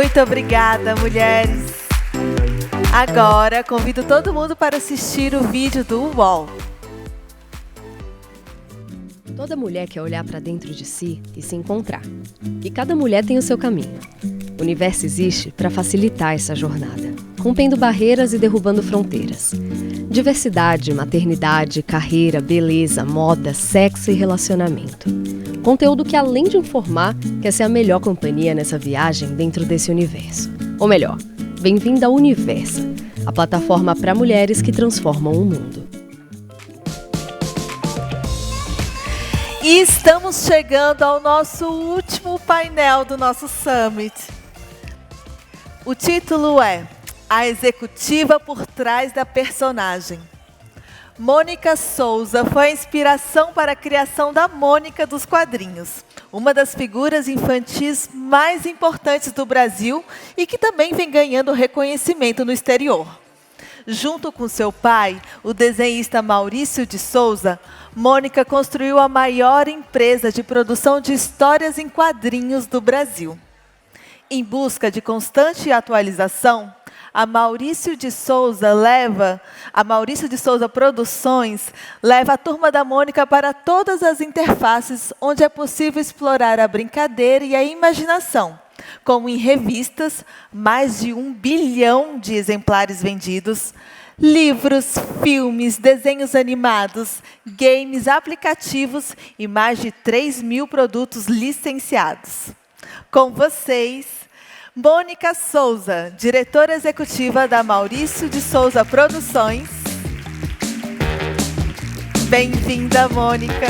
Muito obrigada, mulheres. Agora, convido todo mundo para assistir o vídeo do UOL. Toda mulher quer olhar para dentro de si e se encontrar. E cada mulher tem o seu caminho. O universo existe para facilitar essa jornada, rompendo barreiras e derrubando fronteiras. Diversidade, maternidade, carreira, beleza, moda, sexo e relacionamento. Conteúdo que, além de informar, quer ser a melhor companhia nessa viagem dentro desse universo. Ou melhor, bem-vinda ao Universa, a plataforma para mulheres que transformam o mundo. E estamos chegando ao nosso último painel do nosso Summit. O título é A Executiva por Trás da Personagem. Mônica Souza foi a inspiração para a criação da Mônica dos quadrinhos, uma das figuras infantis mais importantes do Brasil e que também vem ganhando reconhecimento no exterior. Junto com seu pai, o desenhista Maurício de Souza, Mônica construiu a maior empresa de produção de histórias em quadrinhos do Brasil. Em busca de constante atualização, a Maurício de Souza Produções leva a Turma da Mônica para todas as interfaces onde é possível explorar a brincadeira e a imaginação, como em revistas, mais de 1 bilhão de exemplares vendidos, livros, filmes, desenhos animados, games, aplicativos e mais de 3.000 produtos licenciados. Com vocês, Mônica Souza, diretora executiva da Maurício de Souza Produções. Bem-vinda, Mônica.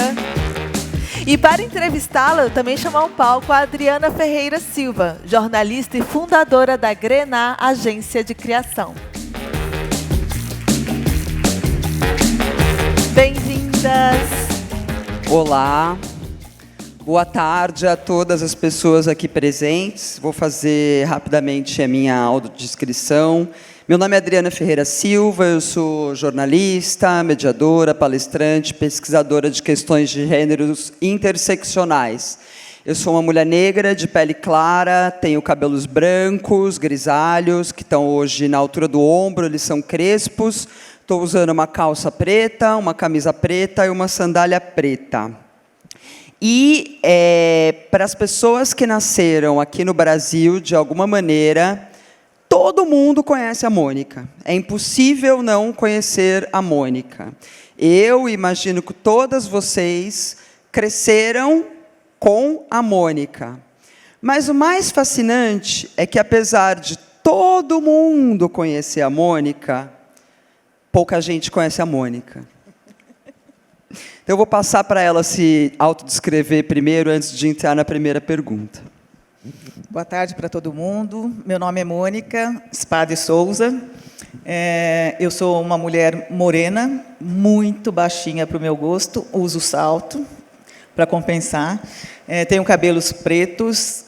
E para entrevistá-la, eu também chamo ao palco a Adriana Ferreira Silva, jornalista e fundadora da Grená Agência de Criação. Bem-vindas. Olá. Boa tarde a todas as pessoas aqui presentes. Vou fazer rapidamente a minha autodescrição. Meu nome é Adriana Ferreira Silva, eu sou jornalista, mediadora, palestrante, pesquisadora de questões de gêneros interseccionais. Eu sou uma mulher negra, de pele clara, tenho cabelos brancos, grisalhos, que estão hoje na altura do ombro, eles são crespos. Estou usando uma calça preta, uma camisa preta e uma sandália preta. E para as pessoas que nasceram aqui no Brasil, de alguma maneira, todo mundo conhece a Mônica. É impossível não conhecer a Mônica. Eu imagino que todas vocês cresceram com a Mônica. Mas o mais fascinante é que, apesar de todo mundo conhecer a Mônica, pouca gente conhece a Mônica. Então, eu vou passar para ela se autodescrever primeiro, antes de entrar na primeira pergunta. Boa tarde para todo mundo. Meu nome é Mônica Spade Souza. Eu sou uma mulher morena, muito baixinha para o meu gosto, uso salto para compensar. Tenho cabelos pretos,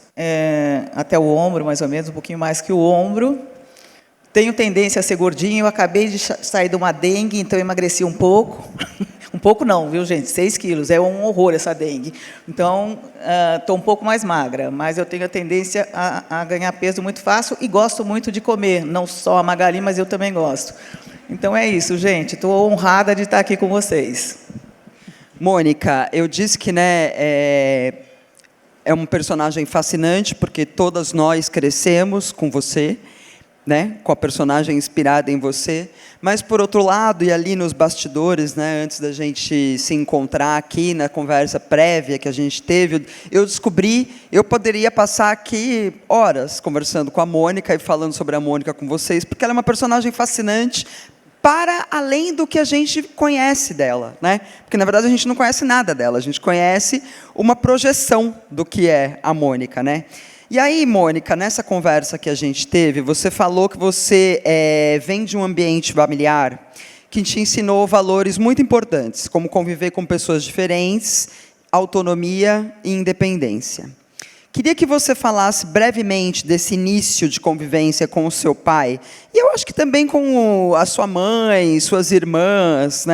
até o ombro, mais ou menos, um pouquinho mais que o ombro. Tenho tendência a ser gordinha, eu acabei de sair de uma dengue, então eu emagreci um pouco. Um pouco não, viu, gente? 6 quilos, é um horror essa dengue. Então, estou um pouco mais magra, mas eu tenho a tendência a ganhar peso muito fácil e gosto muito de comer, não só a Magali, mas eu também gosto. Então é isso, gente, estou honrada de estar aqui com vocês. Mônica, eu disse que é um personagem fascinante, porque todas nós crescemos com você, com a personagem inspirada em você, mas, por outro lado, e ali nos bastidores, antes da gente se encontrar aqui na conversa prévia que a gente teve, eu descobri, eu poderia passar aqui horas conversando com a Mônica e falando sobre a Mônica com vocês, porque ela é uma personagem fascinante para além do que a gente conhece dela, Porque, na verdade, a gente não conhece nada dela, a gente conhece uma projeção do que é a Mônica, E aí, Mônica, nessa conversa que a gente teve, você falou que você vem de um ambiente familiar que te ensinou valores muito importantes, como conviver com pessoas diferentes, autonomia e independência. Queria que você falasse brevemente desse início de convivência com o seu pai, e eu acho que também com a sua mãe, suas irmãs,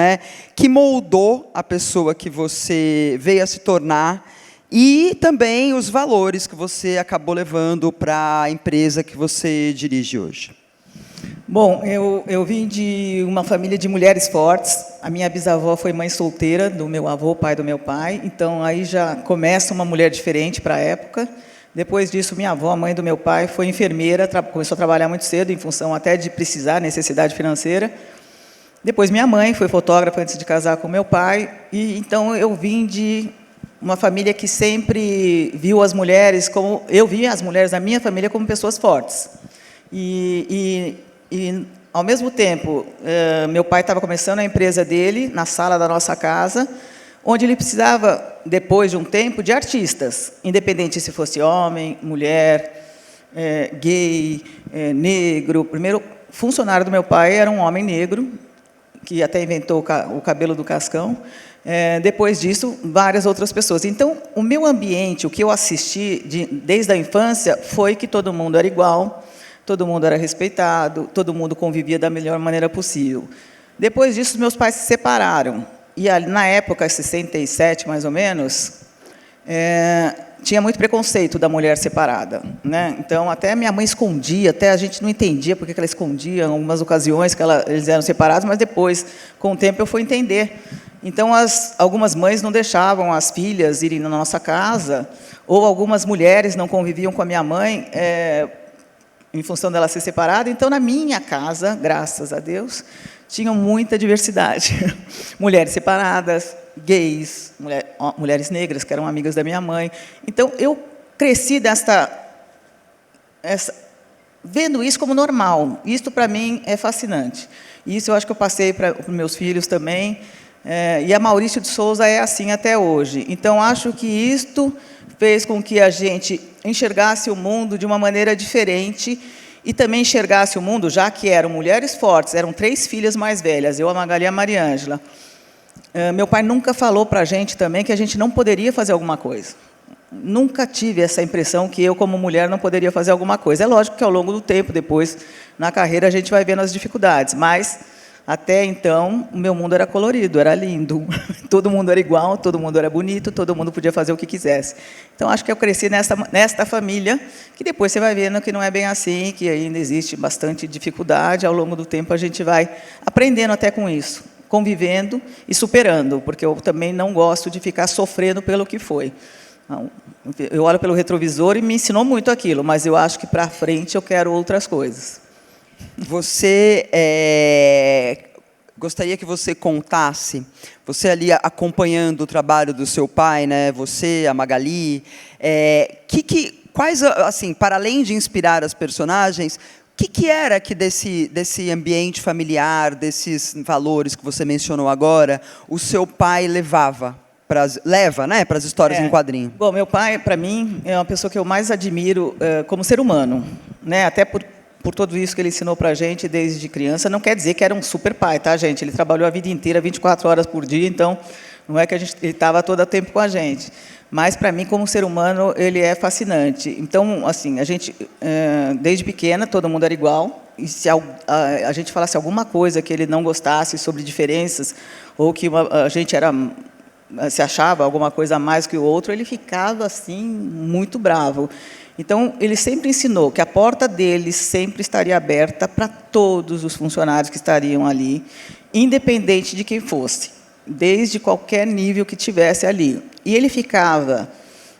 que moldou a pessoa que você veio a se tornar e também os valores que você acabou levando para a empresa que você dirige hoje. Bom, eu vim de uma família de mulheres fortes. A minha bisavó foi mãe solteira do meu avô, pai do meu pai. Então, aí já começa uma mulher diferente para a época. Depois disso, minha avó, mãe do meu pai, foi enfermeira, começou a trabalhar muito cedo, em função até de precisar, necessidade financeira. Depois, minha mãe foi fotógrafa antes de casar com meu pai. E então, eu vim de uma família que sempre viu as mulheres como... Eu via as mulheres da minha família como pessoas fortes. E, ao mesmo tempo, meu pai estava começando a empresa dele, na sala da nossa casa, onde ele precisava, depois de um tempo, de artistas, independente se fosse homem, mulher, gay, negro. O primeiro funcionário do meu pai era um homem negro, que até inventou o cabelo do Cascão. Depois disso, várias outras pessoas. Então, o meu ambiente, o que eu assisti desde a infância, foi que todo mundo era igual, todo mundo era respeitado, todo mundo convivia da melhor maneira possível. Depois disso, meus pais se separaram. E, na época, 67, mais ou menos, tinha muito preconceito da mulher separada, né? Então, até minha mãe escondia, até a gente não entendia por que ela escondia, em algumas ocasiões que eles eram separados, mas depois, com o tempo, eu fui entender. Então, algumas mães não deixavam as filhas irem na nossa casa, ou algumas mulheres não conviviam com a minha mãe, em função dela ser separada. Então, na minha casa, graças a Deus, tinham muita diversidade. Mulheres separadas, gays, mulheres negras, que eram amigas da minha mãe. Então, eu cresci vendo isso como normal. Isso, para mim, é fascinante. Isso eu acho que eu passei para os meus filhos também. E a Maurício de Souza é assim até hoje. Então, acho que isto fez com que a gente enxergasse o mundo de uma maneira diferente e também enxergasse o mundo, já que eram mulheres fortes, eram 3 filhas mais velhas, eu, a Magali e a Mariângela. Meu pai nunca falou para a gente também que a gente não poderia fazer alguma coisa. Nunca tive essa impressão que eu, como mulher, não poderia fazer alguma coisa. É lógico que, ao longo do tempo, depois, na carreira, a gente vai vendo as dificuldades, mas... Até então, o meu mundo era colorido, era lindo. Todo mundo era igual, todo mundo era bonito, todo mundo podia fazer o que quisesse. Então, acho que eu cresci nesta família, que depois você vai vendo que não é bem assim, que ainda existe bastante dificuldade. Ao longo do tempo, a gente vai aprendendo até com isso, convivendo e superando, porque eu também não gosto de ficar sofrendo pelo que foi. Eu olho pelo retrovisor e me ensinou muito aquilo, mas eu acho que, para frente, eu quero outras coisas. Você gostaria que você contasse, você ali acompanhando o trabalho do seu pai, né? Você, a Magali, quais, assim, para além de inspirar as personagens, o que era que desse ambiente familiar, desses valores que você mencionou agora, o seu pai leva, né, para as histórias em quadrinho? Bom, meu pai, para mim, é uma pessoa que eu mais admiro como ser humano, né? Até por tudo isso que ele ensinou para a gente desde criança. Não quer dizer que era um super pai, tá, gente? Ele trabalhou a vida inteira, 24 horas por dia, então não é que ele estava todo o tempo com a gente. Mas, para mim, como ser humano, ele é fascinante. Então, assim, a gente, desde pequena, todo mundo era igual. E se a gente falasse alguma coisa que ele não gostasse sobre diferenças, ou que a gente se achava alguma coisa a mais que o outro, ele ficava, assim, muito bravo. Então, ele sempre ensinou que a porta dele sempre estaria aberta para todos os funcionários que estariam ali, independente de quem fosse, desde qualquer nível que tivesse ali. E ele ficava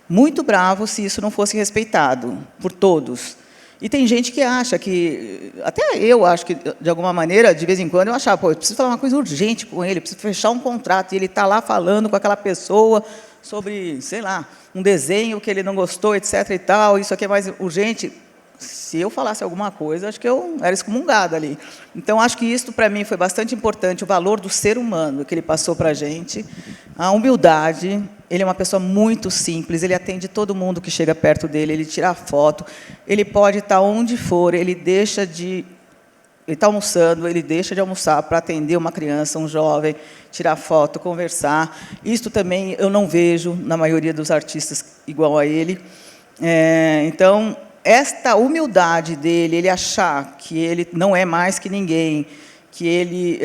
muito bravo se isso não fosse respeitado por todos. E tem gente que acha que... Até eu acho que, de alguma maneira, de vez em quando, eu achava, eu preciso falar uma coisa urgente com ele, preciso fechar um contrato, e ele está lá falando com aquela pessoa sobre, sei lá, um desenho que ele não gostou, etc. e tal, isso aqui é mais urgente. Se eu falasse alguma coisa, acho que eu era excomungada ali. Então, acho que isso, para mim, foi bastante importante, o valor do ser humano que ele passou para a gente, a humildade. Ele é uma pessoa muito simples, ele atende todo mundo que chega perto dele, ele tira foto, ele pode estar onde for, ele está almoçando, ele deixa de almoçar para atender uma criança, um jovem, tirar foto, conversar. Isso também eu não vejo na maioria dos artistas igual a ele. Então, esta humildade dele, ele achar que ele não é mais que ninguém, que ele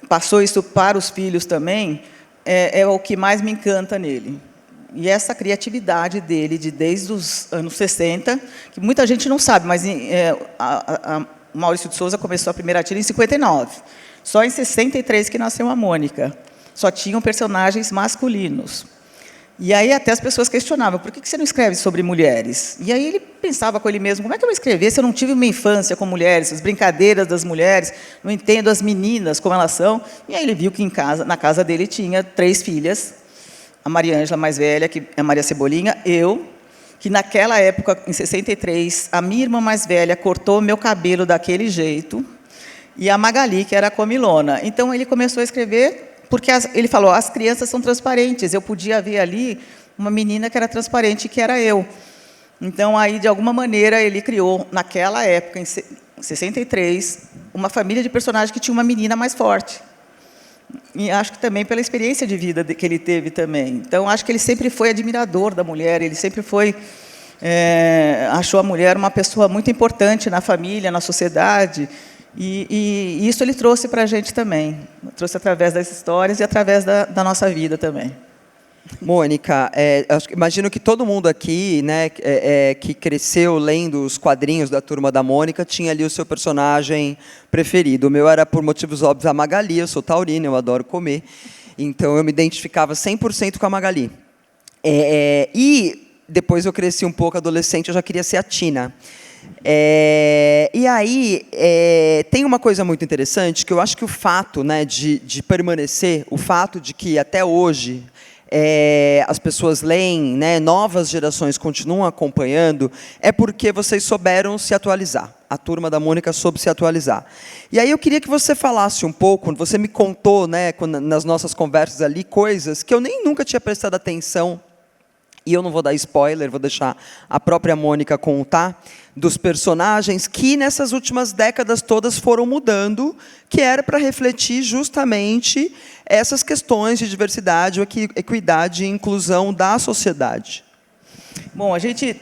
passou isso para os filhos também, é o que mais me encanta nele. E essa criatividade dele, desde os anos 60, que muita gente não sabe, mas o Maurício de Souza começou a primeira tira em 59. Só em 63 que nasceu a Mônica. Só tinham personagens masculinos. E aí até as pessoas questionavam, por que você não escreve sobre mulheres? E aí ele pensava com ele mesmo, como é que eu vou escrever se eu não tive uma infância com mulheres, as brincadeiras das mulheres, não entendo as meninas como elas são? E aí ele viu que na casa dele tinha 3 filhas, a Maria Ângela mais velha, que é a Maria Cebolinha, eu, que naquela época, em 63, a minha irmã mais velha cortou meu cabelo daquele jeito, e a Magali, que era a comilona. Então ele começou a escrever, porque ele falou, as crianças são transparentes, eu podia ver ali uma menina que era transparente, que era eu. Então, aí, de alguma maneira, ele criou, naquela época, em 63, uma família de personagens que tinha uma menina mais forte. E acho que também pela experiência de vida que ele teve também. Então, acho que ele sempre foi admirador da mulher, ele sempre foi... achou a mulher uma pessoa muito importante na família, na sociedade. E isso ele trouxe para a gente também. Trouxe através das histórias e através da nossa vida também. Mônica, imagino que todo mundo aqui, né, que cresceu lendo os quadrinhos da Turma da Mônica, tinha ali o seu personagem preferido. O meu era, por motivos óbvios, a Magali. Eu sou taurina, eu adoro comer. Então, eu me identificava 100% com a Magali. E depois eu cresci um pouco, adolescente, eu já queria ser a Tina. E aí, tem uma coisa muito interessante, que eu acho que o fato, né, de permanecer, o fato de que até hoje as pessoas leem, né, novas gerações continuam acompanhando, é porque vocês souberam se atualizar. A Turma da Mônica soube se atualizar. E aí eu queria que você falasse um pouco, você me contou, né, nas nossas conversas ali, coisas que eu nem nunca tinha prestado atenção, e eu não vou dar spoiler, vou deixar a própria Mônica contar, dos personagens que, nessas últimas décadas todas, foram mudando, que era para refletir justamente essas questões de diversidade, equidade e inclusão da sociedade. Bom, a gente,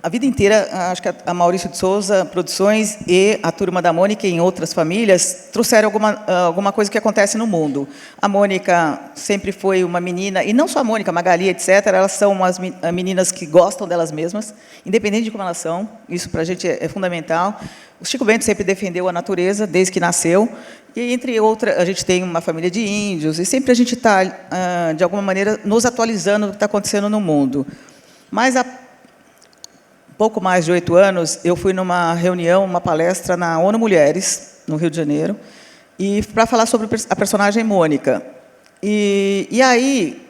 a vida inteira, acho que a Maurício de Souza Produções e a Turma da Mônica, em outras famílias, trouxeram alguma coisa que acontece no mundo. A Mônica sempre foi uma menina, e não só a Mônica, a Magali, etc., elas são umas meninas que gostam delas mesmas, independente de como elas são, isso para a gente é fundamental. O Chico Bento sempre defendeu a natureza, desde que nasceu, e, entre outras, a gente tem uma família de índios, e sempre a gente está, de alguma maneira, nos atualizando do que está acontecendo no mundo. Mas há pouco mais de 8 anos, eu fui numa reunião, uma palestra na ONU Mulheres, no Rio de Janeiro, e para falar sobre a personagem Mônica. E aí,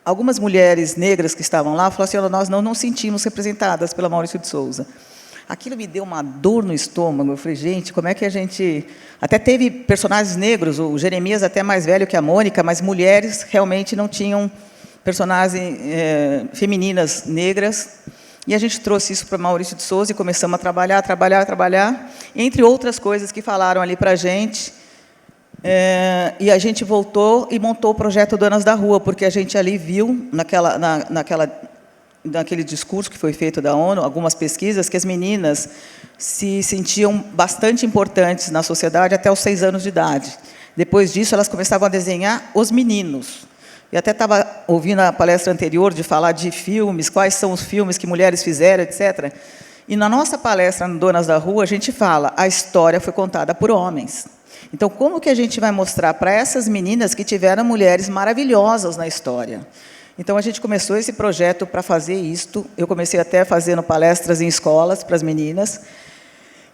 algumas mulheres negras que estavam lá falaram assim, nós não nos sentimos representadas pela Maurício de Souza. Aquilo me deu uma dor no estômago. Eu falei, gente, como é que a gente... Até teve personagens negros, o Jeremias até mais velho que a Mônica, mas mulheres realmente não tinham personagens femininas negras. E a gente trouxe isso para Maurício de Souza e começamos a trabalhar, entre outras coisas que falaram ali para a gente. E a gente voltou e montou o projeto Donas da Rua, porque a gente ali viu, naquele discurso que foi feito da ONU, algumas pesquisas, que as meninas se sentiam bastante importantes na sociedade até os 6 anos de idade. Depois disso, elas começavam a desenhar os meninos. E até estava ouvindo a palestra anterior de falar de filmes, quais são os filmes que mulheres fizeram, etc. E na nossa palestra no Donas da Rua, a gente fala, a história foi contada por homens. Então, como que a gente vai mostrar para essas meninas que tiveram mulheres maravilhosas na história? Então, a gente começou esse projeto para fazer isto. Eu comecei até fazendo palestras em escolas para as meninas.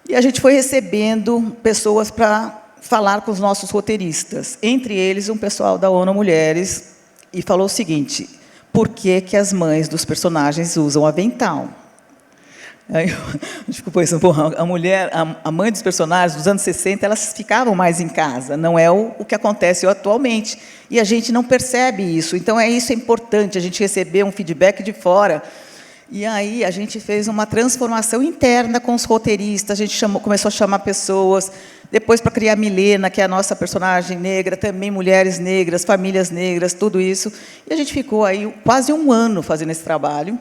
E a gente foi recebendo pessoas para falar com os nossos roteiristas. Entre eles, um pessoal da ONU Mulheres, e falou o seguinte, por que as mães dos personagens usam avental? Aí eu fico pensando, a mãe dos personagens dos anos 60, elas ficavam mais em casa, não é o que acontece atualmente. E a gente não percebe isso. Então, isso é importante, a gente receber um feedback de fora. E aí a gente fez uma transformação interna com os roteiristas, a gente começou a chamar pessoas, depois para criar a Milena, que é a nossa personagem negra, também mulheres negras, famílias negras, tudo isso. E a gente ficou aí quase 1 ano fazendo esse trabalho,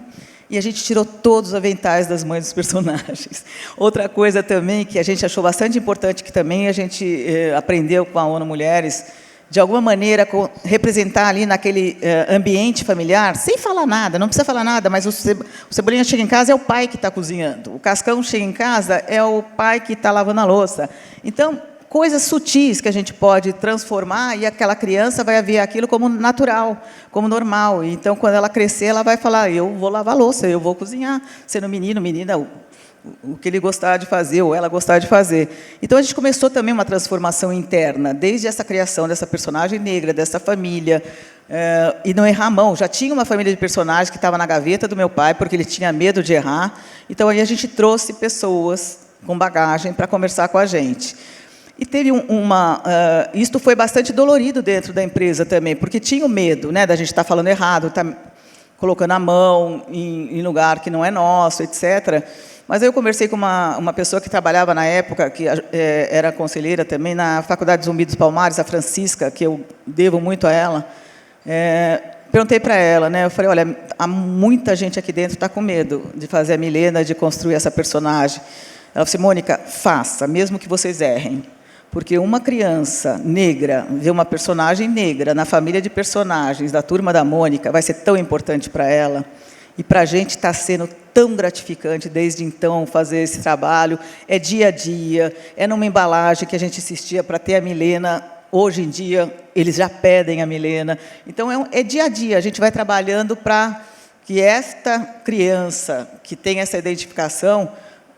e a gente tirou todos os aventais das mães dos personagens. Outra coisa também que a gente achou bastante importante, que também a gente aprendeu com a ONU Mulheres, de alguma maneira, representar ali naquele ambiente familiar, sem falar nada, não precisa falar nada, mas o Cebolinha chega em casa, é o pai que está cozinhando. O Cascão chega em casa, é o pai que está lavando a louça. Então, coisas sutis que a gente pode transformar e aquela criança vai ver aquilo como natural, como normal. Então, quando ela crescer, ela vai falar, eu vou lavar a louça, eu vou cozinhar, sendo menino, menina, o que ele gostar de fazer, ou ela gostar de fazer. Então, a gente começou também uma transformação interna, desde essa criação dessa personagem negra, dessa família, e não errar a mão. Já tinha uma família de personagens que estava na gaveta do meu pai, porque ele tinha medo de errar. Então, aí a gente trouxe pessoas com bagagem para conversar com a gente. E teve isto foi bastante dolorido dentro da empresa também, porque tinha o medo, né, da gente estar falando errado, estar colocando a mão em lugar que não é nosso, etc. Mas aí eu conversei com uma pessoa que trabalhava na época, que era conselheira também, na Faculdade Zumbi dos Palmares, a Francisca, que eu devo muito a ela. Perguntei para ela, né, eu falei, olha, há muita gente aqui dentro que está com medo de fazer a Milena, de construir essa personagem. Ela falou assim, Mônica, faça, mesmo que vocês errem. Porque uma criança negra, ver uma personagem negra na família de personagens da Turma da Mônica, vai ser tão importante para ela. E para a gente está sendo tão gratificante, desde então, fazer esse trabalho. É dia a dia, é numa embalagem que a gente assistia para ter a Milena. Hoje em dia, eles já pedem a Milena. Então, é dia a dia, a gente vai trabalhando para que esta criança que tem essa identificação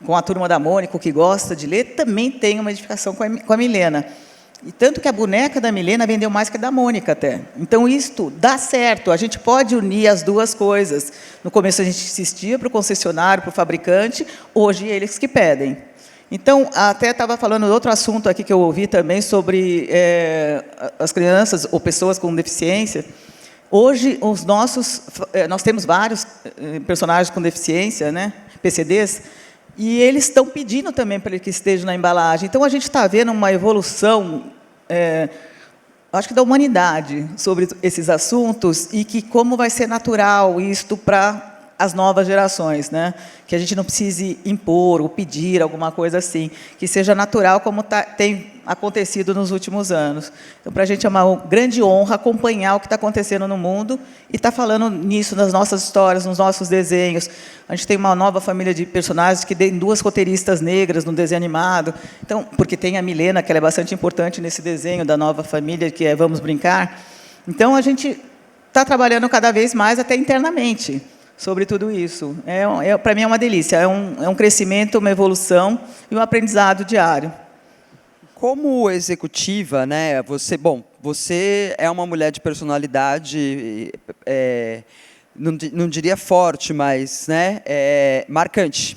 com a Turma da Mônica, que gosta de ler, também tem uma identificação com a Milena. E tanto que a boneca da Milena vendeu mais que a da Mônica, até. Então, isto dá certo, a gente pode unir as duas coisas. No começo, a gente insistia para o concessionário, para o fabricante, hoje, eles que pedem. Então, até estava falando de outro assunto aqui que eu ouvi também, sobre as crianças ou pessoas com deficiência. Hoje, nós temos vários personagens com deficiência, né, PCDs, e eles estão pedindo também para que estejam na embalagem. Então, a gente está vendo uma evolução, acho que da humanidade, sobre esses assuntos, e que como vai ser natural isto para as novas gerações, né? Que a gente não precise impor ou pedir alguma coisa assim, que seja natural como tem acontecido nos últimos anos. Então, para a gente é uma grande honra acompanhar o que está acontecendo no mundo e estar falando nisso nas nossas histórias, nos nossos desenhos. A gente tem uma nova família de personagens que tem 2 roteiristas negras no desenho animado. Então, porque tem a Milena, que ela é bastante importante nesse desenho da nova família, que é Vamos Brincar. Então, a gente está trabalhando cada vez mais, até internamente, sobre tudo isso. Para mim é uma delícia, é um crescimento, uma evolução e um aprendizado diário. Como executiva, né, você é uma mulher de personalidade, não diria forte, mas, né, marcante.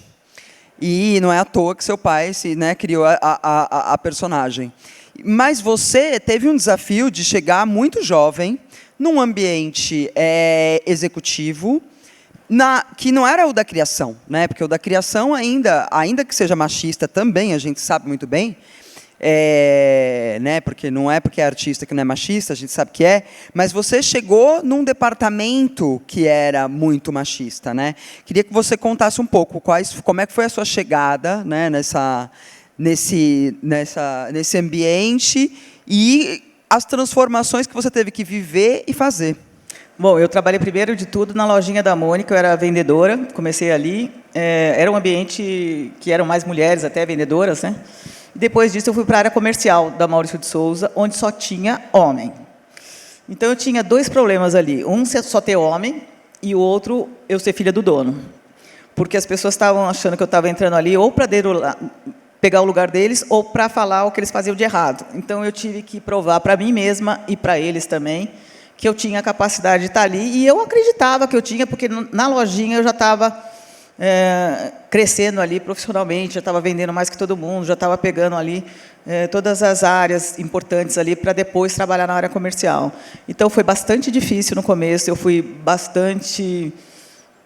E não é à toa que seu pai criou a personagem. Mas você teve um desafio de chegar muito jovem, num ambiente executivo, que não era o da criação, né? Porque o da criação, ainda que seja machista também, a gente sabe muito bem, né? Porque não é porque é artista que não é machista, a gente sabe que é, mas você chegou num departamento que era muito machista, né? Queria que você contasse um pouco como é que foi a sua chegada, né, nesse ambiente e as transformações que você teve que viver e fazer. Bom, eu trabalhei primeiro de tudo na lojinha da Mônica, eu era vendedora, comecei ali, era um ambiente que eram mais mulheres até vendedoras, né? Depois disso eu fui para a área comercial da Maurício de Souza, onde só tinha homem. Então eu tinha 2 problemas ali, um só ter homem e o outro eu ser filha do dono. Porque as pessoas estavam achando que eu estava entrando ali ou para pegar o lugar deles ou para falar o que eles faziam de errado. Então eu tive que provar para mim mesma e para eles também que eu tinha a capacidade de estar ali, e eu acreditava que eu tinha, porque na lojinha eu já estava crescendo ali profissionalmente, já estava vendendo mais que todo mundo, já estava pegando ali todas as áreas importantes ali para depois trabalhar na área comercial. Então, foi bastante difícil no começo, eu fui bastante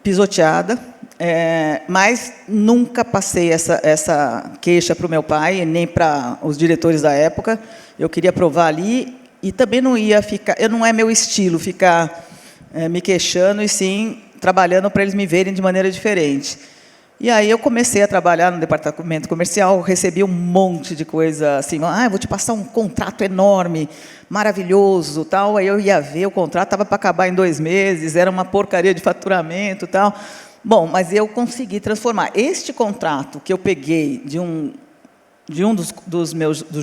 pisoteada, mas nunca passei essa queixa para o meu pai, nem para os diretores da época. Eu queria provar ali. E também não ia ficar, não é meu estilo ficar me queixando, e sim trabalhando para eles me verem de maneira diferente. E aí eu comecei a trabalhar no departamento comercial, recebi um monte de coisa assim, eu vou te passar um contrato enorme, maravilhoso, tal. Aí eu ia ver, o contrato estava para acabar em 2 meses, era uma porcaria de faturamento, tal. Bom, mas eu consegui transformar. Este contrato que eu peguei de um dos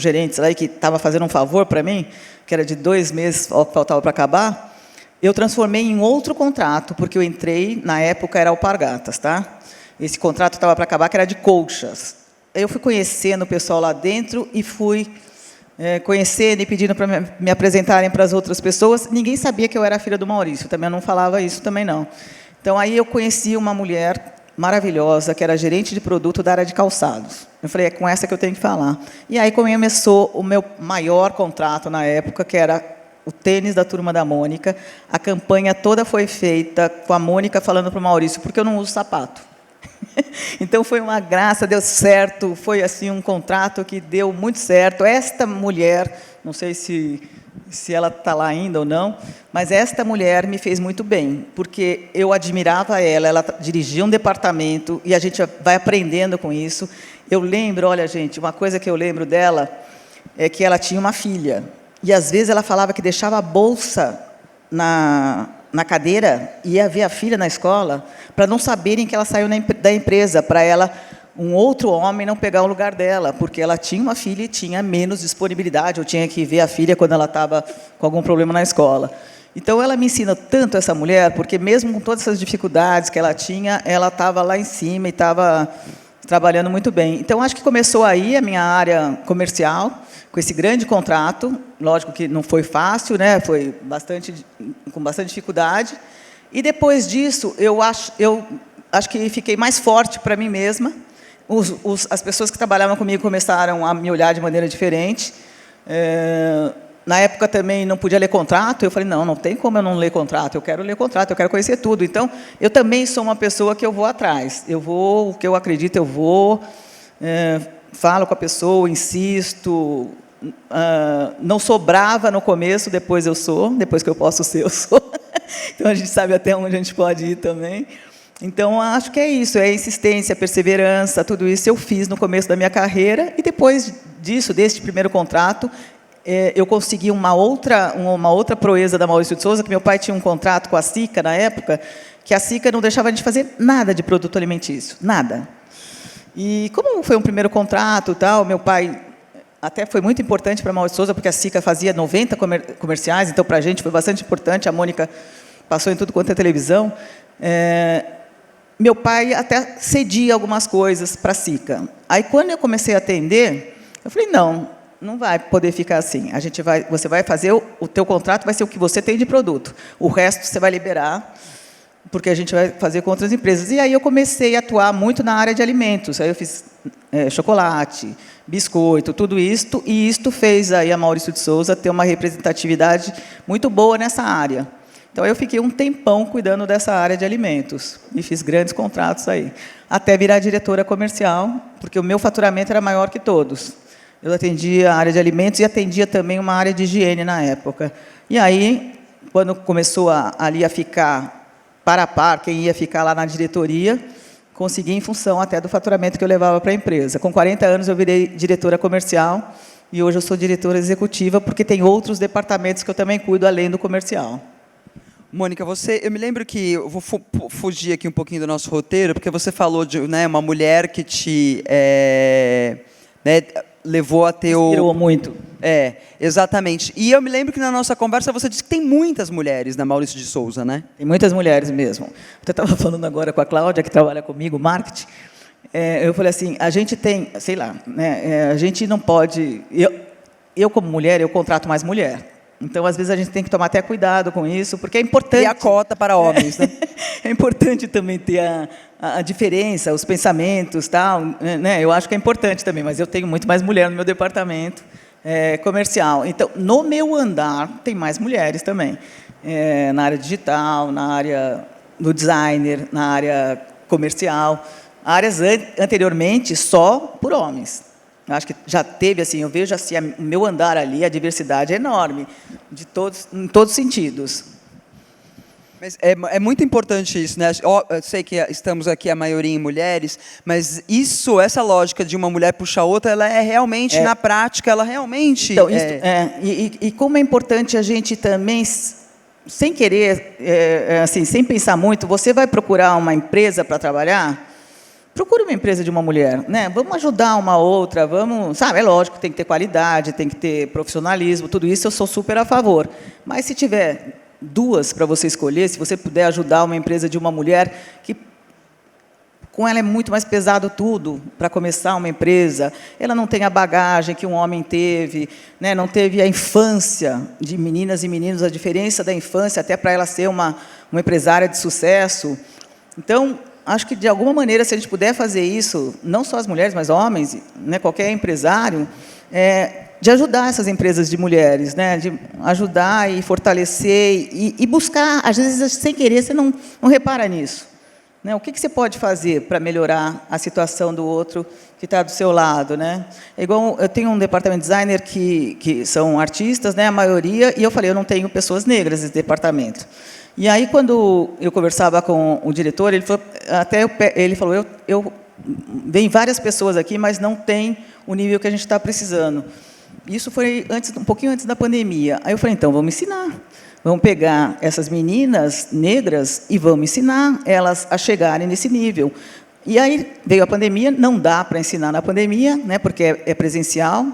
gerentes aí que estava fazendo um favor para mim, que era de 2 meses, faltava para acabar, eu transformei em outro contrato, porque eu entrei, na época era Alpargatas, tá? Esse contrato estava para acabar, que era de colchas. Eu fui conhecendo o pessoal lá dentro e fui conhecendo e pedindo para me apresentarem para as outras pessoas. Ninguém sabia que eu era filha do Maurício, também eu não falava isso, também não. Então, aí eu conheci uma mulher maravilhosa, que era gerente de produto da área de calçados. Eu falei, é com essa que eu tenho que falar. E aí começou o meu maior contrato na época, que era o tênis da Turma da Mônica. A campanha toda foi feita com a Mônica falando para o Maurício, porque eu não uso sapato. Então, foi uma graça, deu certo, foi assim um contrato que deu muito certo. Esta mulher, não sei se ela está lá ainda ou não, mas esta mulher me fez muito bem, porque eu admirava ela dirigia um departamento, e a gente vai aprendendo com isso. Eu lembro, olha, gente, uma coisa que eu lembro dela é que ela tinha uma filha, e às vezes ela falava que deixava a bolsa na cadeira e ia ver a filha na escola, para não saberem que ela saiu da empresa, para ela, um outro homem, não pegar o lugar dela, porque ela tinha uma filha e tinha menos disponibilidade, eu tinha que ver a filha quando ela estava com algum problema na escola. Então, ela me ensina tanto, essa mulher, porque mesmo com todas essas dificuldades que ela tinha, ela estava lá em cima e estava trabalhando muito bem. Então, acho que começou aí a minha área comercial, com esse grande contrato. Lógico que não foi fácil, né? Foi com bastante dificuldade. E, depois disso, eu acho que fiquei mais forte para mim mesma. As pessoas que trabalhavam comigo começaram a me olhar de maneira diferente. Na época, também, não podia ler contrato. Eu falei, não tem como eu não ler contrato. Eu quero ler contrato, eu quero conhecer tudo. Então, eu também sou uma pessoa que eu vou atrás. O que eu acredito, eu vou. Falo com a pessoa, insisto. Não sou brava no começo, depois eu sou. Depois que eu posso ser, eu sou. Então, a gente sabe até onde a gente pode ir também. Então, acho que é isso, é insistência, perseverança, tudo isso eu fiz no começo da minha carreira, e depois disso, deste primeiro contrato, eu consegui uma outra proeza da Maurício de Souza, que meu pai tinha um contrato com a Sica, na época, que a Sica não deixava a gente fazer nada de produto alimentício, nada. E como foi um primeiro contrato, tal, meu pai até foi muito importante para a Maurício de Souza, porque a Sica fazia 90 comerciais, então, para a gente foi bastante importante, a Mônica passou em tudo quanto é televisão. Meu pai até cedia algumas coisas para a Sica. Aí, quando eu comecei a atender, eu falei, não vai poder ficar assim. Você vai fazer, o teu contrato vai ser o que você tem de produto. O resto você vai liberar, porque a gente vai fazer com outras empresas. E aí eu comecei a atuar muito na área de alimentos. Aí eu fiz chocolate, biscoito, tudo isto, e isto fez aí a Maurício de Souza ter uma representatividade muito boa nessa área. Então, eu fiquei um tempão cuidando dessa área de alimentos e fiz grandes contratos aí, até virar diretora comercial, porque o meu faturamento era maior que todos. Eu atendia a área de alimentos e atendia também uma área de higiene na época. E aí, quando começou ali a ficar par a par, quem ia ficar lá na diretoria, consegui em função até do faturamento que eu levava para a empresa. Com 40 anos, eu virei diretora comercial e hoje eu sou diretora executiva, porque tem outros departamentos que eu também cuido, além do comercial. Mônica, eu me lembro que, eu vou fugir aqui um pouquinho do nosso roteiro, porque você falou de uma mulher que te levou a ter inspirou muito. Exatamente. E eu me lembro que na nossa conversa você disse que tem muitas mulheres na Maurício de Souza, né? Tem muitas mulheres mesmo. Eu estava falando agora com a Cláudia, que trabalha comigo, marketing. Eu falei assim, a gente tem, sei lá, a gente não pode... Eu, como mulher, eu contrato mais mulher. Então, às vezes, a gente tem que tomar até cuidado com isso, porque é importante... E a cota para homens, né? É importante também ter a diferença, os pensamentos, tal, né? Eu acho que é importante também, mas eu tenho muito mais mulher no meu departamento comercial. Então, no meu andar, tem mais mulheres também. Na área digital, na área do designer, na área comercial. Áreas anteriormente só por homens. Eu acho que já teve, assim, eu vejo assim, o meu andar ali, a diversidade é enorme, em todos os sentidos. Mas é muito importante isso, né? Eu sei que estamos aqui a maioria em mulheres, mas essa lógica de uma mulher puxar outra, ela é realmente, na prática, ela realmente... Então, e como é importante a gente também, sem querer, assim, sem pensar muito, você vai procurar uma empresa para trabalhar, procure uma empresa de uma mulher, né? Vamos ajudar uma outra, vamos... Sabe, é lógico que tem que ter qualidade, tem que ter profissionalismo, tudo isso eu sou super a favor. Mas se tiver 2 para você escolher, se você puder ajudar uma empresa de uma mulher, que com ela é muito mais pesado tudo para começar uma empresa, ela não tem a bagagem que um homem teve, né? Não teve a infância de meninas e meninos, a diferença da infância até para ela ser uma empresária de sucesso. Então, acho que, de alguma maneira, se a gente puder fazer isso, não só as mulheres, mas homens, né? Qualquer empresário, de ajudar essas empresas de mulheres, né? De ajudar e fortalecer e buscar, às vezes, sem querer, você não repara nisso, né? O que você pode fazer para melhorar a situação do outro que está do seu lado, né? É igual, eu tenho um departamento de designer que são artistas, né? A maioria, e eu falei, eu não tenho pessoas negras nesse departamento. E aí, quando eu conversava com o diretor, ele falou, vem várias pessoas aqui, mas não tem o nível que a gente está precisando. Isso foi um pouquinho antes da pandemia. Aí eu falei, então, vamos ensinar. Vamos pegar essas meninas negras e vamos ensinar elas a chegarem nesse nível. E aí veio a pandemia, não dá para ensinar na pandemia, né, porque é presencial,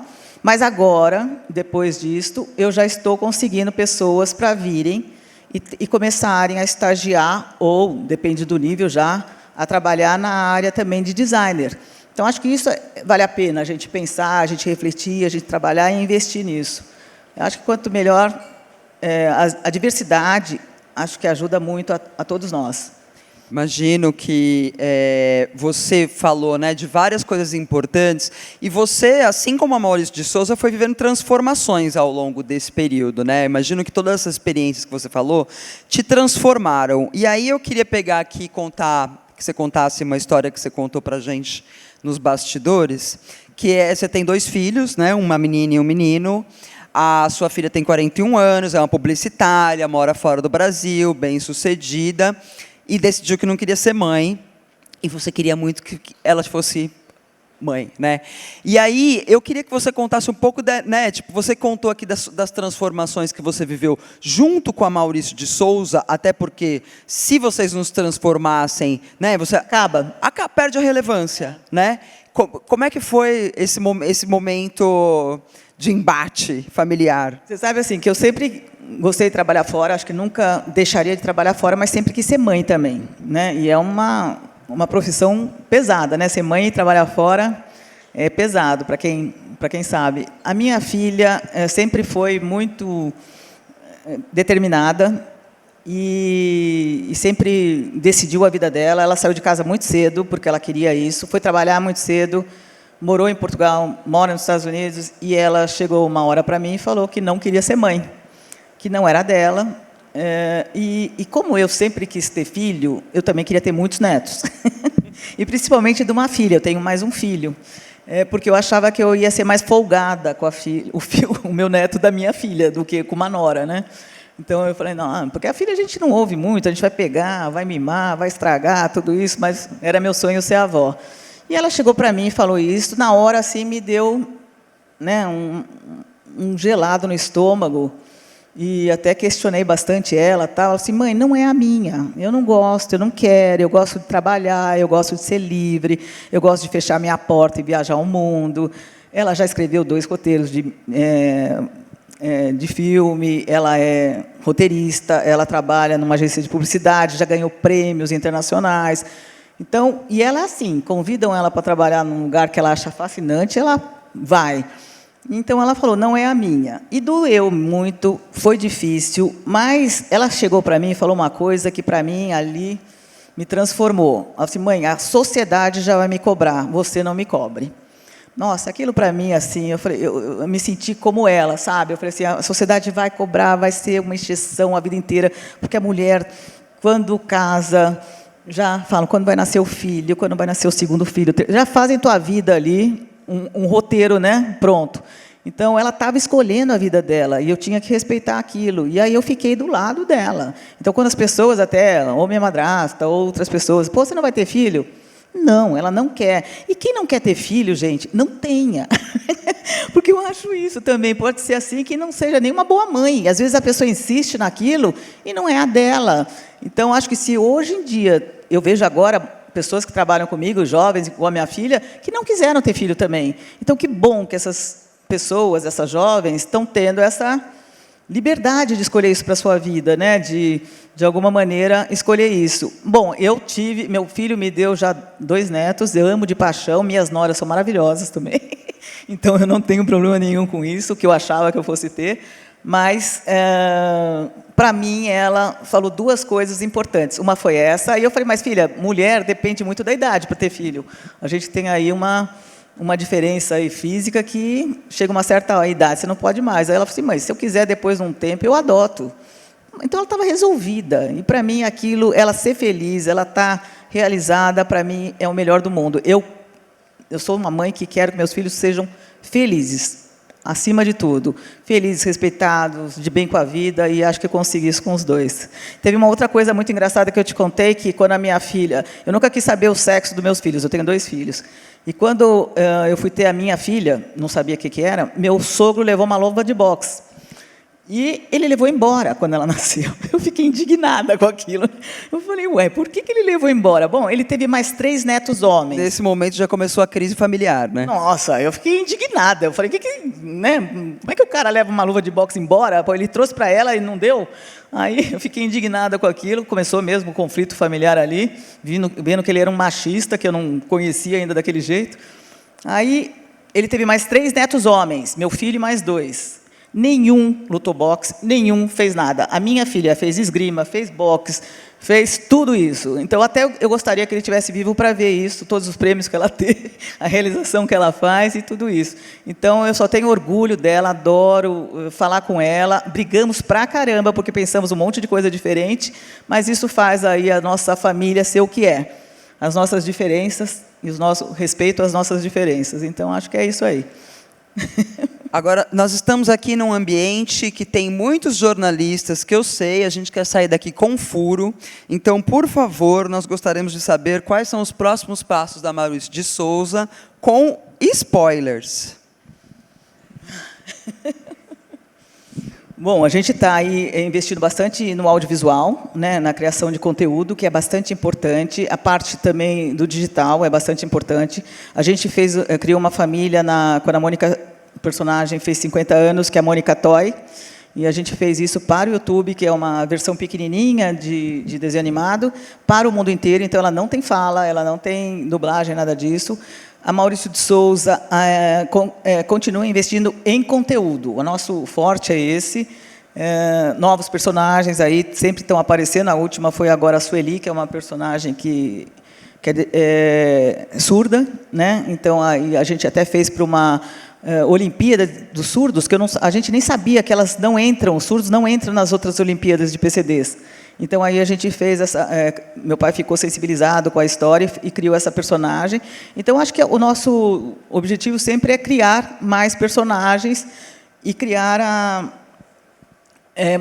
mas agora, depois disto, eu já estou conseguindo pessoas para virem e começarem a estagiar, ou, depende do nível já, a trabalhar na área também de designer. Então, acho que isso vale a pena, a gente pensar, a gente refletir, a gente trabalhar e investir nisso. Eu acho que quanto melhor a diversidade, acho que ajuda muito a todos nós. Imagino que você falou, né, de várias coisas importantes, e você, assim como a Maurício de Souza, foi vivendo transformações ao longo desse período, né? Imagino que todas essas experiências que você falou te transformaram. E aí eu queria pegar aqui e que você contasse uma história que você contou para a gente nos bastidores, que você tem 2 filhos, né, uma menina e um menino. A sua filha tem 41 anos, é uma publicitária, mora fora do Brasil, bem-sucedida, e decidiu que não queria ser mãe, e você queria muito que ela fosse mãe, né? E aí, eu queria que você contasse um pouco, né, tipo, você contou aqui das transformações que você viveu junto com a Maurício de Souza, até porque, se vocês nos transformassem, né, você perde a relevância, né? Como é que foi esse momento de embate familiar? Você sabe, assim, que eu sempre gostei de trabalhar fora, acho que nunca deixaria de trabalhar fora, mas sempre quis ser mãe também, né? E é uma profissão pesada, né? Ser mãe e trabalhar fora é pesado, para quem sabe. A minha filha sempre foi muito determinada e sempre decidiu a vida dela. Ela saiu de casa muito cedo, porque ela queria isso, foi trabalhar muito cedo, morou em Portugal, mora nos Estados Unidos, e ela chegou uma hora para mim e falou que não queria ser mãe, que não era dela. E como eu sempre quis ter filho, eu também queria ter muitos netos. E principalmente de uma filha, eu tenho mais um filho. Porque eu achava que eu ia ser mais folgada com o meu neto da minha filha, do que com uma nora, né? Então eu falei, não, porque a filha a gente não ouve muito, a gente vai pegar, vai mimar, vai estragar, tudo isso, mas era meu sonho ser avó. E ela chegou para mim e falou isso, na hora assim me deu, né, um gelado no estômago, e até questionei bastante ela, tal, assim, mãe, não é a minha, eu não gosto, eu não quero, eu gosto de trabalhar, eu gosto de ser livre, eu gosto de fechar minha porta e viajar ao mundo. Ela já escreveu 2 roteiros de filme, ela é roteirista, ela trabalha numa agência de publicidade, já ganhou prêmios internacionais. Então, e ela é assim, convidam ela para trabalhar num lugar que ela acha fascinante, ela vai. Então, ela falou, não é a minha. E doeu muito, foi difícil, mas ela chegou para mim e falou uma coisa que, para mim, ali, me transformou. Ela disse, mãe, a sociedade já vai me cobrar, você não me cobre. Nossa, aquilo para mim, assim, eu falei, eu me senti como ela, sabe? Eu falei assim, a sociedade vai cobrar, vai ser uma exceção a vida inteira, porque a mulher, quando casa, já falam quando vai nascer o filho, quando vai nascer o segundo filho, já fazem tua vida ali, um roteiro, né? Pronto. Então, ela estava escolhendo a vida dela, e eu tinha que respeitar aquilo. E aí eu fiquei do lado dela. Então, quando as pessoas, até, ou minha madrasta, ou outras pessoas, pô, você não vai ter filho? Não, ela não quer. E quem não quer ter filho, gente, não tenha. Porque eu acho isso também. Pode ser assim que não seja nenhuma boa mãe. Às vezes a pessoa insiste naquilo e não é a dela. Então, acho que se hoje em dia, eu vejo agora pessoas que trabalham comigo, jovens, igual a minha filha, que não quiseram ter filho também. Então, que bom que essas pessoas, essas jovens, estão tendo essa liberdade de escolher isso para a sua vida, né? De alguma maneira, escolher isso. Bom, meu filho me deu já 2 netos, eu amo de paixão, minhas noras são maravilhosas também, então eu não tenho problema nenhum com isso, que eu achava que eu fosse ter, mas, para mim, ela falou 2 coisas importantes. Uma foi essa, e eu falei, mas filha, mulher depende muito da idade para ter filho. A gente tem aí uma diferença aí física que chega uma certa idade, você não pode mais. Aí ela falou assim, mas se eu quiser depois de um tempo, eu adoto. Então, ela estava resolvida. E, para mim, aquilo, ela ser feliz, ela estar realizada, para mim, é o melhor do mundo. Eu sou uma mãe que quero que meus filhos sejam felizes, acima de tudo. Felizes, respeitados, de bem com a vida, e acho que eu consegui isso com os 2. Teve uma outra coisa muito engraçada que eu te contei, que quando a minha filha... Eu nunca quis saber o sexo dos meus filhos, eu tenho 2 filhos. E quando eu fui ter a minha filha, não sabia o que era, meu sogro levou uma luva de boxe. E ele levou embora quando ela nasceu. Eu fiquei indignada com aquilo. Eu falei, ué, por que ele levou embora? Bom, ele teve mais 3 netos homens. Nesse momento já começou a crise familiar, né? Nossa, eu fiquei indignada. Eu falei, né? Como é que o cara leva uma luva de boxe embora? Pô, ele trouxe para ela e não deu? Aí eu fiquei indignada com aquilo. Começou mesmo o conflito familiar ali, vendo que ele era um machista, que eu não conhecia ainda daquele jeito. Aí ele teve mais 3 netos homens, meu filho e mais 2. Nenhum lutou boxe, nenhum fez nada. A minha filha fez esgrima, fez boxe, fez tudo isso. Então, até eu gostaria que ele estivesse vivo para ver isso, todos os prêmios que ela teve, a realização que ela faz e tudo isso. Então, eu só tenho orgulho dela, adoro falar com ela. Brigamos pra caramba, porque pensamos um monte de coisa diferente, mas isso faz aí a nossa família ser o que é. As nossas diferenças e o nosso respeito às nossas diferenças. Então, acho que é isso aí. Agora, nós estamos aqui num ambiente que tem muitos jornalistas, que eu sei, a gente quer sair daqui com furo. Então, por favor, nós gostaríamos de saber quais são os próximos passos da Maurício de Souza, com spoilers. Bom, a gente está aí investindo bastante no audiovisual, né, na criação de conteúdo, que é bastante importante. A parte também do digital é bastante importante. A gente criou uma família quando a Mônica, o personagem, fez 50 anos, que é a Mônica Toy, e a gente fez isso para o YouTube, que é uma versão pequenininha de desenho animado, para o mundo inteiro. Então, ela não tem fala, ela não tem dublagem, nada disso. A Maurício de Souza continua investindo em conteúdo. O nosso forte é esse. Novos personagens aí sempre estão aparecendo. A última foi agora a Sueli, que é uma personagem que é surda, né? Então, aí a gente até fez para uma Olimpíada dos Surdos, que a gente nem sabia que elas não entram, os surdos não entram nas outras Olimpíadas de PCDs. Então, aí a gente fez meu pai ficou sensibilizado com a história e criou essa personagem. Então, acho que o nosso objetivo sempre é criar mais personagens e criar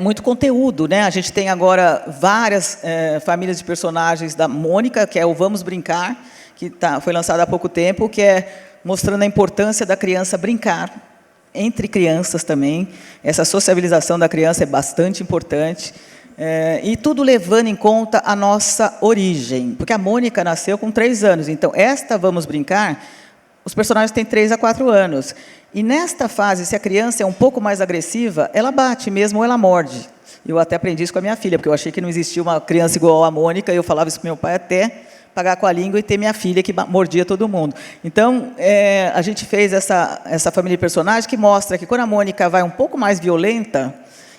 muito conteúdo, né? A gente tem agora várias famílias de personagens da Mônica, que é o Vamos Brincar, que foi lançado há pouco tempo, que é mostrando a importância da criança brincar, entre crianças também. Essa sociabilização da criança é bastante importante. E tudo levando em conta a nossa origem, porque a Mônica nasceu com 3 anos, então esta Vamos Brincar, os personagens têm 3 a 4 anos, e nesta fase, se a criança é um pouco mais agressiva, ela bate mesmo ou ela morde. Eu até aprendi isso com a minha filha, porque eu achei que não existia uma criança igual a Mônica, e eu falava isso para meu pai até pagar com a língua e ter minha filha que mordia todo mundo. Então, a gente fez essa família de personagens que mostra que quando a Mônica vai um pouco mais violenta,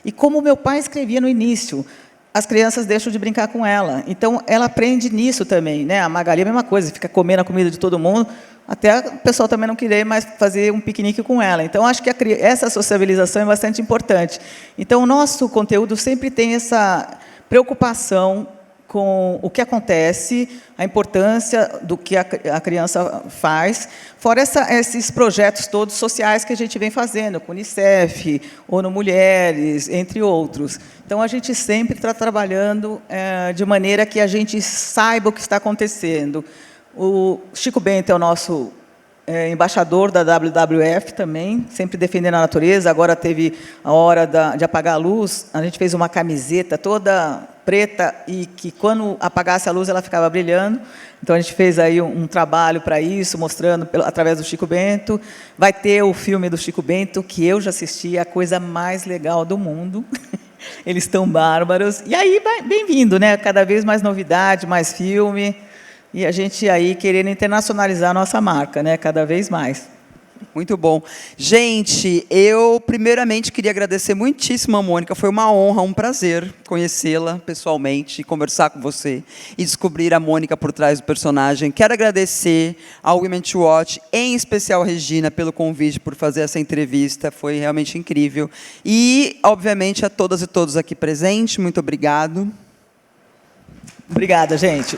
e como o meu pai escrevia no início, as crianças deixam de brincar com ela. Então, ela aprende nisso também, né? A Magali é a mesma coisa, fica comendo a comida de todo mundo, até o pessoal também não querer mais fazer um piquenique com ela. Então, acho que essa sociabilização é bastante importante. Então, o nosso conteúdo sempre tem essa preocupação com o que acontece, a importância do que a criança faz, fora esses projetos todos sociais que a gente vem fazendo, com o Unicef, ONU Mulheres, entre outros. Então, a gente sempre está trabalhando de maneira que a gente saiba o que está acontecendo. O Chico Bento é o nosso embaixador da WWF também, sempre defendendo a natureza. Agora teve a hora de apagar a luz, a gente fez uma camiseta toda preta e que, quando apagasse a luz, ela ficava brilhando. Então, a gente fez aí um trabalho para isso, mostrando através do Chico Bento. Vai ter o filme do Chico Bento, que eu já assisti, a coisa mais legal do mundo. Eles estão bárbaros. E aí, bem-vindo, né? Cada vez mais novidade, mais filme. E a gente aí querendo internacionalizar a nossa marca, né? Cada vez mais. Muito bom. Gente, eu primeiramente queria agradecer muitíssimo a Mônica. Foi uma honra, um prazer conhecê-la pessoalmente, conversar com você e descobrir a Mônica por trás do personagem. Quero agradecer ao Women to Watch, em especial a Regina, pelo convite, por fazer essa entrevista. Foi realmente incrível. E, obviamente, a todas e todos aqui presentes, muito obrigado. Obrigada, gente.